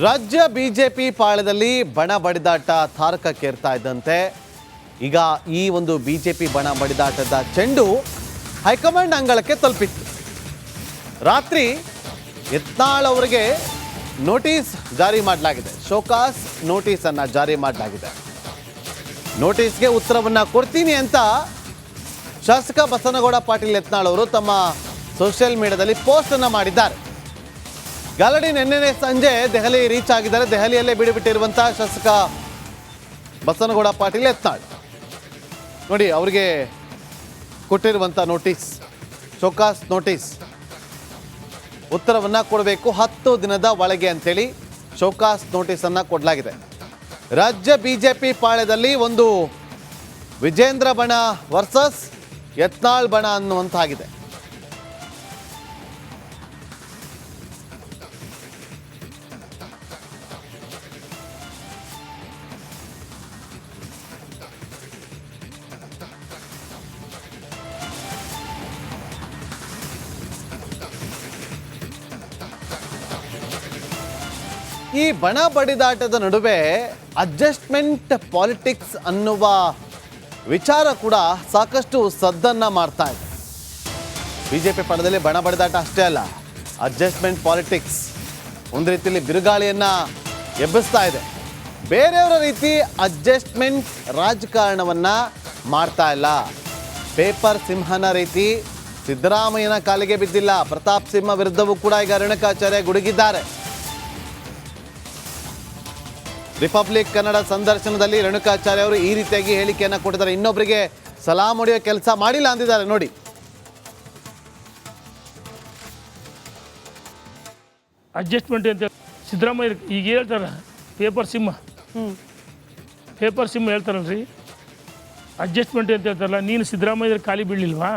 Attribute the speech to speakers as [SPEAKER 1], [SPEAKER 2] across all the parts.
[SPEAKER 1] ರಾಜ್ಯ ಬಿಜೆಪಿ ಪಾಳದಲ್ಲಿ ಬಣ ಬಡಿದಾಟ ತಾರಕಕ್ಕೇರ್ತಾ ಇದ್ದಂತೆ ಈಗ ಈ ಒಂದು ಬಿಜೆಪಿ ಬಣ ಬಡಿದಾಟದ ಚೆಂಡು ಹೈಕಮಾಂಡ್ ಅಂಗಳಕ್ಕೆ ತಲುಪಿತ್ತು. ರಾತ್ರಿ ಯತ್ನಾಳ್ ಅವರಿಗೆ ನೋಟಿಸ್ ಜಾರಿ ಮಾಡಲಾಗಿದೆ. ಶೋಕಾಸ್ ನೋಟಿಸ್ ಅನ್ನ ಜಾರಿ ಮಾಡಲಾಗಿದೆ. ನೋಟಿಸ್ಗೆ ಉತ್ತರವನ್ನ ಕೊಡ್ತೀನಿ ಅಂತ ಶಾಸಕ ಬಸನಗೌಡ ಪಾಟೀಲ್ ಯತ್ನಾಳ್ ಅವರು ತಮ್ಮ ಸೋಷಿಯಲ್ ಮೀಡಿಯಾದಲ್ಲಿ ಪೋಸ್ಟ್ ಅನ್ನ ಮಾಡಿದ್ದಾರೆ. ಗಾಲಡಿ ನಿನ್ನೆ ಸಂಜೆ ದೆಹಲಿ ರೀಚ್ ಆಗಿದ್ದಾರೆ. ದೆಹಲಿಯಲ್ಲೇ ಬಿಡುಬಿಟ್ಟಿರುವಂತಹ ಶಾಸಕ ಬಸನಗೌಡ ಪಾಟೀಲ್ ಯತ್ನಾಳ್ ನೋಡಿ, ಅವರಿಗೆ ಕೊಟ್ಟಿರುವಂಥ ನೋಟಿಸ್, ಶೋಕಾಸ್ ನೋಟಿಸ್, ಉತ್ತರವನ್ನ ಕೊಡಬೇಕು 10 ದಿನದ ಒಳಗೆ ಅಂತೇಳಿ ಶೋಕಾಸ್ ನೋಟಿಸ್ ಅನ್ನ ಕೊಡಲಾಗಿದೆ. ರಾಜ್ಯ ಬಿಜೆಪಿ ಪಾಳ್ಯದಲ್ಲಿ ಒಂದು ವಿಜೇಂದ್ರ ಬಣ ವರ್ಸಸ್ ಯತ್ನಾಳ್ ಬಣ ಅನ್ನುವಂತಾಗಿದೆ. ಈ ಬಣ ಬಡಿದಾಟದ ನಡುವೆ ಅಡ್ಜಸ್ಟ್ಮೆಂಟ್ ಪಾಲಿಟಿಕ್ಸ್ ಅನ್ನುವ ವಿಚಾರ ಕೂಡ ಸಾಕಷ್ಟು ಸದ್ದನ್ನ ಮಾಡ್ತಾ ಇದೆ. ಬಿಜೆಪಿ ಪಣದಲ್ಲಿ ಬಣ ಬಡಿದಾಟ ಅಷ್ಟೇ ಅಲ್ಲ, ಅಡ್ಜಸ್ಟ್ಮೆಂಟ್ ಪಾಲಿಟಿಕ್ಸ್ ಒಂದು ರೀತಿಯಲ್ಲಿ ಬಿರುಗಾಳಿಯನ್ನ ಎಬ್ಬಿಸ್ತಾ ಇದೆ. ಬೇರೆಯವರ ರೀತಿ ಅಡ್ಜಸ್ಟ್ಮೆಂಟ್ ರಾಜಕಾರಣವನ್ನ ಮಾಡ್ತಾ ಇಲ್ಲ. ಪೇಪರ್ ಸಿಂಹನ ರೀತಿ ಸಿದ್ದರಾಮಯ್ಯನ ಕಾಲಿಗೆ ಬಿದ್ದಿಲ್ಲ. ಪ್ರತಾಪ್ ಸಿಂಹ ವಿರುದ್ಧವೂ ಕೂಡ ಈಗ ರೇಣುಕಾಚಾರ್ಯ ಗುಡುಗಿದ್ದಾರೆ. ರಿಪಬ್ಲಿಕ್ ಕನ್ನಡ ಸಂದರ್ಶನದಲ್ಲಿ ರೇಣುಕಾಚಾರ್ಯ ಅವರು ಈ ರೀತಿಯಾಗಿ ಹೇಳಿಕೆಯನ್ನು ಕೊಟ್ಟಿದ್ದಾರೆ. ಇನ್ನೊಬ್ಬರಿಗೆ ಸಲಾಂ ಹೊಡೆಯೋ ಕೆಲಸ ಮಾಡಿಲ್ಲ ಅಂದಿದ್ದಾರೆ ನೋಡಿ.
[SPEAKER 2] ಅಡ್ಜಸ್ಟ್ಮೆಂಟ್ ಅಂತ ಸಿದ್ದರಾಮಯ್ಯ ಈಗ ಹೇಳ್ತಾರ, ಪೇಪರ್ ಸಿಂಹ ಹೇಳ್ತಾರಲ್ರಿ, ಅಡ್ಜಸ್ಟ್ಮೆಂಟ್ ಅಂತ ಹೇಳ್ತಾರಲ್ಲ. ನೀನು ಸಿದ್ದರಾಮಯ್ಯ ಖಾಲಿ ಬೀಳಲಿಲ್ವಾ?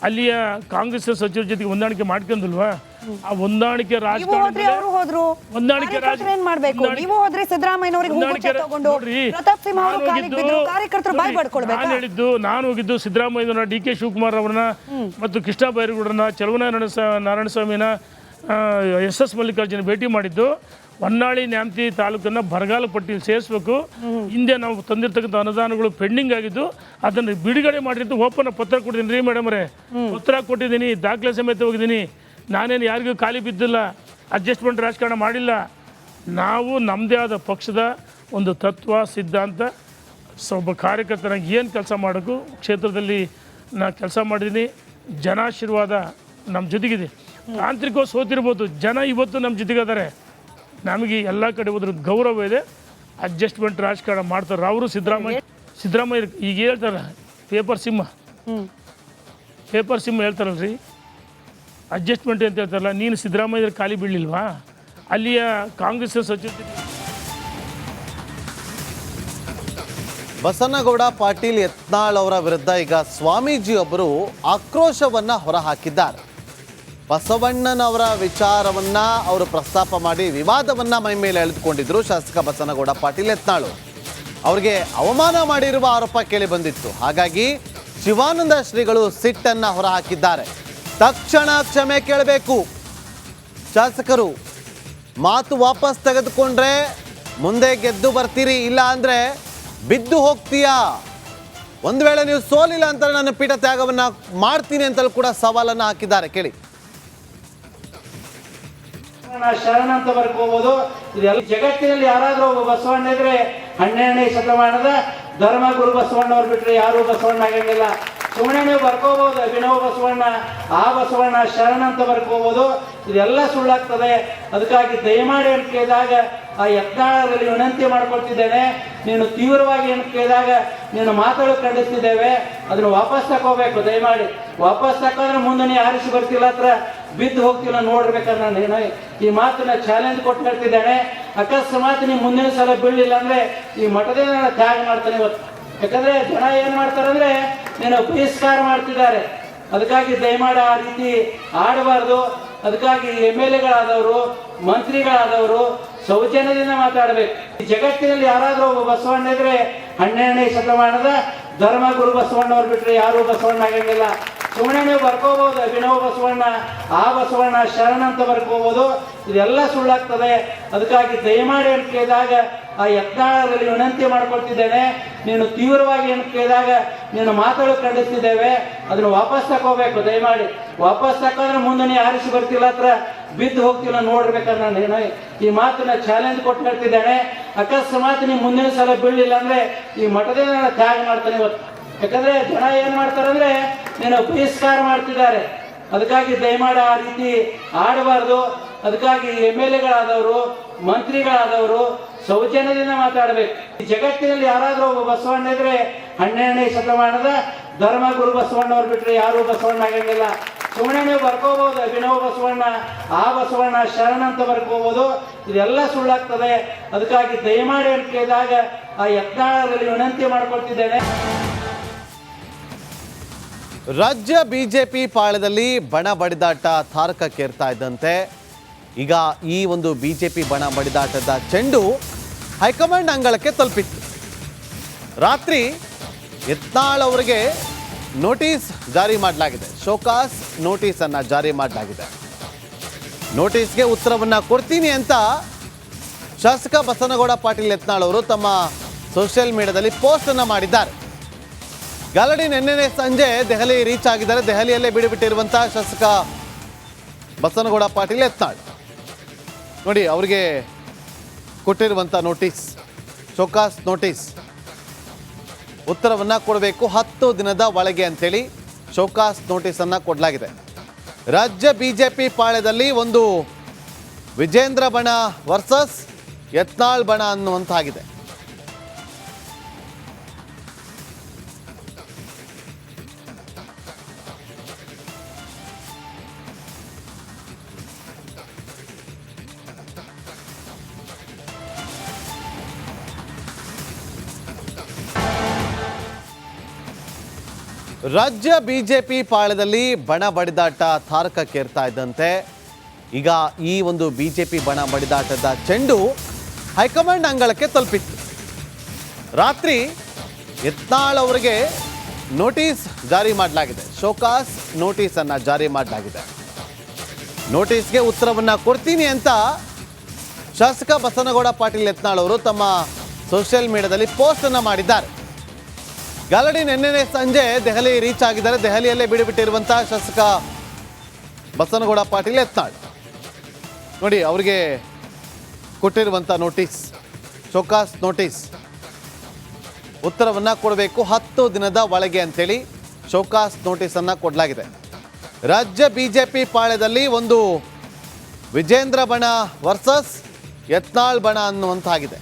[SPEAKER 2] ಅಲ್ಲಿಯ ಕಾಂಗ್ರೆಸ್ ಸಚಿವರ ಜೊತೆಗೆ ಹೊಂದಾಣಿಕೆ ಮಾಡ್ಕೊಂಡಿಲ್ವಾ? ಆ ಹೊಂದಾಣಿಕೆ ರಾಜಕಾರಣ, ಹೊಂದಾಣಿಕೆ ನಾನು ಹೋಗಿದ್ದು ಸಿದ್ದರಾಮಯ್ಯನ, ಡಿ ಕೆ ಶಿವಕುಮಾರ್ ಅವರನ್ನ ಮತ್ತು ಕೃಷ್ಣ ಬೈರೇಗೌಡರನ್ನ, ಚಲುವನ ನಾರಾಯಣಸ್ವಾಮಿನ, SS ಮಲ್ಲಿಕಾರ್ಜುನ ಭೇಟಿ ಮಾಡಿದ್ದು. ಹೊನ್ನಾಳಿ ನ್ಯಾಮತಿ ತಾಲೂಕನ್ನು ಬರಗಾಲ ಪಟ್ಟಿಯಲ್ಲಿ ಸೇರಿಸಬೇಕು. ಹಿಂದೆ ನಾವು ತಂದಿರ್ತಕ್ಕಂಥ ಅನುದಾನಗಳು ಪೆಂಡಿಂಗ್ ಆಗಿದ್ದು ಅದನ್ನು ಬಿಡುಗಡೆ ಮಾಡಿದ್ದು ಓಪನ್ ಪತ್ರ ಕೊಟ್ಟಿದ್ದೀನಿ ರೀ ಮೇಡಮ್ರೆ, ಪತ್ರ ಕೊಟ್ಟಿದ್ದೀನಿ, ದಾಖಲೆ ಸಮೇತ ಹೋಗಿದ್ದೀನಿ. ನಾನೇನು ಯಾರಿಗೂ ಖಾಲಿ ಬಿದ್ದಿಲ್ಲ, ಅಡ್ಜಸ್ಟ್ಮೆಂಟ್ ರಾಜಕಾರಣ ಮಾಡಿಲ್ಲ. ನಾವು ನಮ್ಮದೇ ಆದ ಪಕ್ಷದ ಒಂದು ತತ್ವ ಸಿದ್ಧಾಂತ, ಒಬ್ಬ ಕಾರ್ಯಕರ್ತನಾಗಿ ಏನು ಕೆಲಸ ಮಾಡೋಕ್ಕೂ ಕ್ಷೇತ್ರದಲ್ಲಿ ನಾ ಕೆಲಸ ಮಾಡಿದ್ದೀನಿ. ಜನಾಶೀರ್ವಾದ ನಮ್ಮ ಜೊತೆಗಿದೆ. ತಾಂತ್ರಿಕವಾಗಿ ಸೋತಿರ್ಬೋದು, ಜನ ಇವತ್ತು ನಮ್ಮ ಜೊತೆಗಿದ್ದಾರೆ. ನಮಗೆ ಎಲ್ಲ ಕಡೆ ಹೋದ್ರ ಗೌರವ ಇದೆ. ಅಡ್ಜಸ್ಟ್ಮೆಂಟ್ ರಾಜಕಾರಣ ಮಾಡ್ತಾರೆ ಅವರು. ಸಿದ್ದರಾಮಯ್ಯ ಈಗ ಹೇಳ್ತಾರೆ, ಪೇಪರ್ ಸಿಂಹ ಹೇಳ್ತಾರಲ್ರಿ, ಅಡ್ಜಸ್ಟ್ಮೆಂಟ್ ಅಂತ ಹೇಳ್ತಾರಲ್ಲ. ನೀನು ಸಿದ್ದರಾಮಯ್ಯ ಖಾಲಿ ಬೀಳಲಿಲ್ವಾ? ಅಲ್ಲಿಯ ಕಾಂಗ್ರೆಸ್ ಸಚಿವ
[SPEAKER 1] ಬಸನಗೌಡ ಪಾಟೀಲ್ ಯತ್ನಾಳ್ ಅವರ ವಿರುದ್ಧ ಈಗ ಸ್ವಾಮೀಜಿ ಒಬ್ಬರು ಆಕ್ರೋಶವನ್ನ ಹೊರಹಾಕಿದ್ದಾರೆ. ಬಸವಣ್ಣನವರ ವಿಚಾರವನ್ನ ಅವರು ಪ್ರಸ್ತಾಪ ಮಾಡಿ ವಿವಾದವನ್ನ ಮೈ ಮೇಲೆ ಎಳೆದುಕೊಂಡಿದ್ರು ಶಾಸಕ ಬಸನಗೌಡ ಪಾಟೀಲ್ ಯತ್ನಾಳ್. ಅವರಿಗೆ ಅವಮಾನ ಮಾಡಿರುವ ಆರೋಪ ಕೇಳಿ ಬಂದಿತ್ತು. ಹಾಗಾಗಿ ಶಿವಾನಂದ ಶ್ರೀಗಳು ಸಿಟ್ಟನ್ನ ಹೊರಹಾಕಿದ್ದಾರೆ. ತಕ್ಷಣ ಕ್ಷಮೆ ಕೇಳಬೇಕು ಶಾಸಕರು. ಮಾತು ವಾಪಸ್ ತೆಗೆದುಕೊಂಡ್ರೆ ಮುಂದೆ ಗೆದ್ದು ಬರ್ತೀರಿ, ಇಲ್ಲ ಅಂದ್ರೆ ಬಿದ್ದು ಹೋಗ್ತೀಯಾ. ಒಂದು ವೇಳೆ ನೀವು ಸೋಲಿಲ್ಲ ಅಂತ ನನ್ನ ಪೀಠ ತ್ಯಾಗವನ್ನ ಮಾಡ್ತೀನಿ ಅಂತಲೂ ಕೂಡ ಸವಾಲನ್ನ ಹಾಕಿದ್ದಾರೆ. ಕೇಳಿ.
[SPEAKER 3] ಶರಣ ಅಂತ ಬರ್ಕೋಬಹುದು. ಇದೆಲ್ಲ ಜಗತ್ತಿನಲ್ಲಿ ಯಾರಾದ್ರೂ ಒಬ್ಬ ಬಸವಣ್ಣ ಇದ್ರೆ 12ನೇ ಶತಮಾನದ ಧರ್ಮಗುರು ಬಸವಣ್ಣವ್ರು ಬಿಟ್ರೆ ಯಾರು ಬಸವಣ್ಣ ಆಗಂಗಿಲ್ಲ. ಸುಮ್ಮನೆ ನೀವು ಬರ್ಕೋಬಹುದು ಅಭಿನವ ಬಸವಣ್ಣ, ಆ ಬಸವಣ್ಣ ಶರಣ ಅಂತ ಬರ್ಕೋಬಹುದು. ಇದೆಲ್ಲ ಸುಳ್ಳಾಗ್ತದೆ. ಅದಕ್ಕಾಗಿ ದಯಮಾಡಿ ಅಂತ ಕೇಳಿದಾಗ ಆ ಯತ್ನಾಳರಲ್ಲಿ ವಿನಂತಿ ಮಾಡ್ಕೊಳ್ತಿದ್ದೇನೆ. ನೀನು ತೀವ್ರವಾಗಿ ಅಂತ ಕೇಳಿದಾಗ ನೀನು ಮಾತಾಡೋ ಖಂಡಿಸ್ತಿದ್ದೇವೆ. ಅದನ್ನು ವಾಪಸ್ ತಗೋಬೇಕು. ದಯಮಾಡಿ ವಾಪಸ್ ತಕೊಂಡ್ರೆ ಮುಂದೆ ನೀ ಆರಿಸಿ ಬರ್ತಿಲ್ಲ, ಹತ್ರ ಬಿದ್ದು ಹೋಗ್ತಿಲ್ಲ ನೋಡ್ಬೇಕಂದ್ರೆ ನಾನು ಈ ಮಾತನ್ನ ಚಾಲೆಂಜ್ ಕೊಟ್ಟು ಹೇಳ್ತಿದ್ದೇನೆ. ಅಕಸ್ಮಾತ್ ನೀವು ಮುಂದಿನ ಸಲ ಬೀಳಲಿಲ್ಲ ಅಂದ್ರೆ ಈ ಮಠದಿಂದ ನಾನು ತ್ಯಾಗ ಮಾಡ್ತೇನೆ ಇವತ್ತು. ಯಾಕಂದ್ರೆ ಜನ ಏನ್ ಮಾಡ್ತಾರಂದ್ರೆ ನೀನು ಬಹಿಷ್ಕಾರ ಮಾಡ್ತಿದ್ದಾರೆ. ಅದಕ್ಕಾಗಿ ದಯಮಾಡಿ ಆ ರೀತಿ ಆಡಬಾರ್ದು. ಅದಕ್ಕಾಗಿ MLAಗಳಾದವರು, ಮಂತ್ರಿಗಳಾದವರು ಸೌಜನ್ಯದಿಂದ ಮಾತಾಡಬೇಕು. ಈ ಜಗತ್ತಿನಲ್ಲಿ ಯಾರಾದ್ರೂ ಒಬ್ಬ ಬಸವಣ್ಣ ಇದ್ರೆ 12ನೇ ಶತಮಾನದ ಧರ್ಮಗುರು ಬಸವಣ್ಣವ್ರು ಬಿಟ್ರೆ ಯಾರು ಬಸವಣ್ಣ ಆಗಂಗಿಲ್ಲ. ಸುಮ್ಮನೆ ನೀವು ಬರ್ಕೋಬಹುದು ಅಭಿನವ ಬಸವಣ್ಣ, ಆ ಬಸವಣ್ಣ ಶರಣ ಅಂತ ಬರ್ಕೋಬಹುದು. ಇದೆಲ್ಲ ಸುಳ್ಳಾಗ್ತದೆ. ಅದಕ್ಕಾಗಿ ದಯಮಾಡಿ ಅಂತ ಕೇಳಿದಾಗ ಆ ಯತ್ನಾಳರಲ್ಲಿ ವಿನಂತಿ ಮಾಡ್ಕೊಳ್ತಿದ್ದೇನೆ, ನೀನು ತೀವ್ರವಾಗಿ ಅಂತ ಕೇಳಿದಾಗ ನೀನು ಮಾತುಗಳು ಖಂಡಿಸ್ತಿದ್ದೇವೆ, ಅದನ್ನು ವಾಪಸ್ ತಗೋಬೇಕು. ದಯಮಾಡಿ ವಾಪಸ್ ತಕೊಂಡ್ರೆ ಮುಂದೆ ನೀ ಆರಿಸಿ ಬರ್ತಿಲ್ಲ ಹತ್ರ ಬಿದ್ದು ಹೋಗ್ತಿಲ್ಲ ನೋಡ್ಬೇಕಂದ್ರೆ ನಾನು ಈ ಮಾತನ್ನ ಚಾಲೆಂಜ್ ಕೊಟ್ಟು ಹೇಳ್ತಿದ್ದೇನೆ. ಅಕಸ್ಮಾತ್ ನೀವು ಮುಂದಿನ ಸಲ ಬೀಳಲಿಲ್ಲ ಅಂದ್ರೆ ಈ ಮಠದಿಂದ ನಾನು ತ್ಯಾಗ ಮಾಡ್ತೇನೆ ಇವತ್ತು. ಯಾಕಂದ್ರೆ ಜನ ಏನ್ ಮಾಡ್ತಾರಂದ್ರೆ ನೀನು ಬಹಿಷ್ಕಾರ ಮಾಡ್ತಿದ್ದಾರೆ. ಅದಕ್ಕಾಗಿ ದಯಮಾಡಿ ಆ ರೀತಿ ಆಡಬಾರ್ದು. ಅದಕ್ಕಾಗಿ MLA-ಗಳಾದವರು, ಮಂತ್ರಿಗಳಾದವರು ಸೌಜನ್ಯದಿಂದ ಮಾತಾಡಬೇಕು. ಈ ಜಗತ್ತಿನಲ್ಲಿ ಯಾರಾದ್ರೂ ಒಬ್ಬ ಬಸವಣ್ಣ ಇದ್ರೆ 12ನೇ ಶತಮಾನದ ಧರ್ಮಗುರು ಬಸವಣ್ಣವ್ರು ಬಿಟ್ರೆ ಯಾರು ಬಸವಣ್ಣ ಆಗಂಗಿಲ್ಲ. ಸುಮ್ಮನೆ ನೀವು ಬರ್ಕೋಬಹುದು ಅಭಿನವ ಬಸವಣ್ಣ, ಆ ಬಸವಣ್ಣ ಶರಣ ಅಂತ ಬರ್ಕೋಬಹುದು. ಇದೆಲ್ಲ ಸುಳ್ಳಾಗ್ತದೆ. ಅದಕ್ಕಾಗಿ ದಯಮಾಡಿ ಅಂತ ಕೇಳಿದಾಗ ಆ ಯತ್ನಾಳರಲ್ಲಿ ವಿನಂತಿ ಮಾಡ್ಕೊಳ್ತಿದ್ದೇನೆ.
[SPEAKER 1] ರಾಜ್ಯ ಬಿಜೆಪಿ ಪಾಳ್ಯದಲ್ಲಿ ಬಣ ಬಡಿದಾಟ ತಾರಕಕ್ಕೇರ್ತಾ ಇದ್ದಂತೆ ಈಗ ಈ ಒಂದು ಬಿಜೆಪಿ ಬಣ ಬಡಿದಾಟದ ಚೆಂಡು ಹೈಕಮಾಂಡ್ ಅಂಗಳಕ್ಕೆ ತಲುಪಿತ್ತು. ರಾತ್ರಿ ಯತ್ನಾಳ್ ಅವರಿಗೆ ನೋಟಿಸ್ ಜಾರಿ ಮಾಡಲಾಗಿದೆ, ಶೋಕಾಸ್ ನೋಟಿಸನ್ನು ಜಾರಿ ಮಾಡಲಾಗಿದೆ. ನೋಟಿಸ್ಗೆ ಉತ್ತರವನ್ನು ಕೊಡ್ತೀನಿ ಅಂತ ಶಾಸಕ ಬಸನಗೌಡ ಪಾಟೀಲ್ ಯತ್ನಾಳ್ ಅವರು ತಮ್ಮ ಸೋಷಿಯಲ್ ಮೀಡಿಯಾದಲ್ಲಿ ಪೋಸ್ಟನ್ನು ಮಾಡಿದ್ದಾರೆ. ಗಾಲಡಿ ನಿನ್ನೆ ಸಂಜೆ ದೆಹಲಿ ರೀಚ್ ಆಗಿದ್ದಾರೆ. ದೆಹಲಿಯಲ್ಲೇ ಬಿಡುಬಿಟ್ಟಿರುವಂಥ ಶಾಸಕ ಬಸನಗೌಡ ಪಾಟೀಲ್ ಯತ್ನಾಳ್ ನೋಡಿ, ಅವರಿಗೆ ಕೊಟ್ಟಿರುವಂಥ ನೋಟಿಸ್, ಶೋಕಾಸ್ ನೋಟಿಸ್, ಉತ್ತರವನ್ನು ಕೊಡಬೇಕು 10 ದಿನದ ಒಳಗೆ ಅಂತೇಳಿ ಶೋಕಾಸ್ ನೋಟಿಸನ್ನು ಕೊಡಲಾಗಿದೆ. ರಾಜ್ಯ ಬಿಜೆಪಿ ಪಾಳ್ಯದಲ್ಲಿ ಒಂದು ವಿಜೇಂದ್ರ ಬಣ ವರ್ಸಸ್ ಯತ್ನಾಳ್ ಬಣ ಅನ್ನುವಂತಾಗಿದೆ. ರಾಜ್ಯ ಬಿಜೆಪಿ ಪಾಳ್ಯದಲ್ಲಿ ಬಣ ಬಡಿದಾಟ ತಾರಕಕ್ಕೇರ್ತಾ ಇದ್ದಂತೆ ಈಗ ಈ ಒಂದು ಬಿಜೆಪಿ ಬಣ ಬಡಿದಾಟದ ಚೆಂಡು ಹೈಕಮಾಂಡ್ ಅಂಗಳಕ್ಕೆ ತಲುಪಿತ್ತು. ರಾತ್ರಿ ಯತ್ನಾಳ್ ಅವರಿಗೆ ನೋಟಿಸ್ ಜಾರಿ ಮಾಡಲಾಗಿದೆ, ಶೋಕಾಸ್ ನೋಟಿಸನ್ನು ಜಾರಿ ಮಾಡಲಾಗಿದೆ. ನೋಟಿಸ್ಗೆ ಉತ್ತರವನ್ನು ಕೊಡ್ತೀನಿ ಅಂತ ಶಾಸಕ ಬಸನಗೌಡ ಪಾಟೀಲ್ ಯತ್ನಾಳ್ ಅವರು ತಮ್ಮ ಸೋಷಿಯಲ್ ಮೀಡಿಯಾದಲ್ಲಿ ಪೋಸ್ಟನ್ನು ಮಾಡಿದ್ದಾರೆ. ಗಾಲಡಿ ನಿನ್ನೆ ಸಂಜೆ ದೆಹಲಿ ರೀಚ್ ಆಗಿದ್ದಾರೆ. ದೆಹಲಿಯಲ್ಲೇ ಬಿಡುಬಿಟ್ಟಿರುವಂಥ ಶಾಸಕ ಬಸನಗೌಡ ಪಾಟೀಲ್ ಯತ್ನಾಳ್ ನೋಡಿ, ಅವರಿಗೆ ಕೊಟ್ಟಿರುವಂಥ ನೋಟಿಸ್, ಶೋಕಾಸ್ ನೋಟಿಸ್, ಉತ್ತರವನ್ನು ಕೊಡಬೇಕು 10 ದಿನದ ಒಳಗೆ ಅಂತೇಳಿ ಶೋಕಾಸ್ ನೋಟಿಸನ್ನು ಕೊಡಲಾಗಿದೆ. ರಾಜ್ಯ ಬಿಜೆಪಿ ಪಾಳ್ಯದಲ್ಲಿ ಒಂದು ವಿಜೇಂದ್ರ ಬಣ ವರ್ಸಸ್ ಯತ್ನಾಳ್ ಬಣ ಅನ್ನುವಂತಾಗಿದೆ.